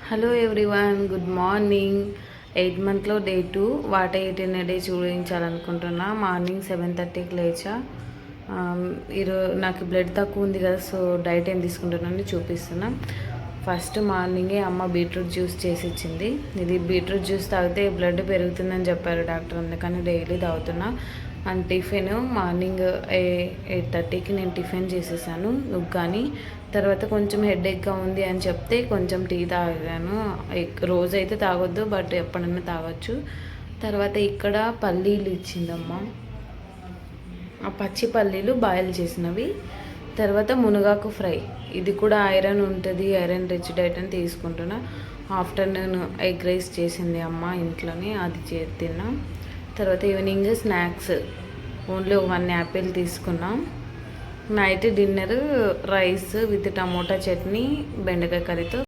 Hello everyone, good morning. 8 మంత్లో day 2 what ate in day చూపించాలనుకుంటున్నా. Morning 7:30కి లేచా. ఈరోజు నాకు బ్లడ్ తక్కువ ఉంది కదా, సో డైట్ ఏం తీసుకుంటున్నాను చూపిస్తున్నా. ఫస్ట్ మార్నింగే అమ్మ బీట్రూట్ జ్యూస్ చేసి ఇచ్చింది. ఇది బీట్రూట్ జ్యూస్ తాగితే బ్లడ్ పెరుగుతుందని చెప్పారు డాక్టర్, అందుకని డైలీ తాగుతున్నా. అండ్ టిఫిన్ మార్నింగ్ 8:30కి నేను టిఫిన్ చేసేసాను ఉగ్గాని. తర్వాత కొంచెం హెడేక్గా ఉంది అని చెప్తే కొంచెం టీ తాగాను. రోజైతే తాగొద్దు, బట్ ఎప్పుడన్నా తాగొచ్చు. తర్వాత ఇక్కడ పల్లీలు ఇచ్చిందమ్మ, ఆ పచ్చి పల్లీలు బాయిల్ చేసినవి. తర్వాత మునగాకు ఫ్రై, ఇది కూడా ఐరన్ ఉంటుంది, ఐరన్ రిచ్ డైట్ అని తీసుకుంటున్నా. ఆఫ్టర్నూన్ ఎగ్ రైస్ చేసింది అమ్మ ఇంట్లోనే, అది తిన్నా. తర్వాత ఈవినింగ్ స్నాక్స్ ఓన్లీ 1 యాపిల్ తీసుకున్నాం. Night dinner rice with tomato chutney, బెండకాయ కర్రీతో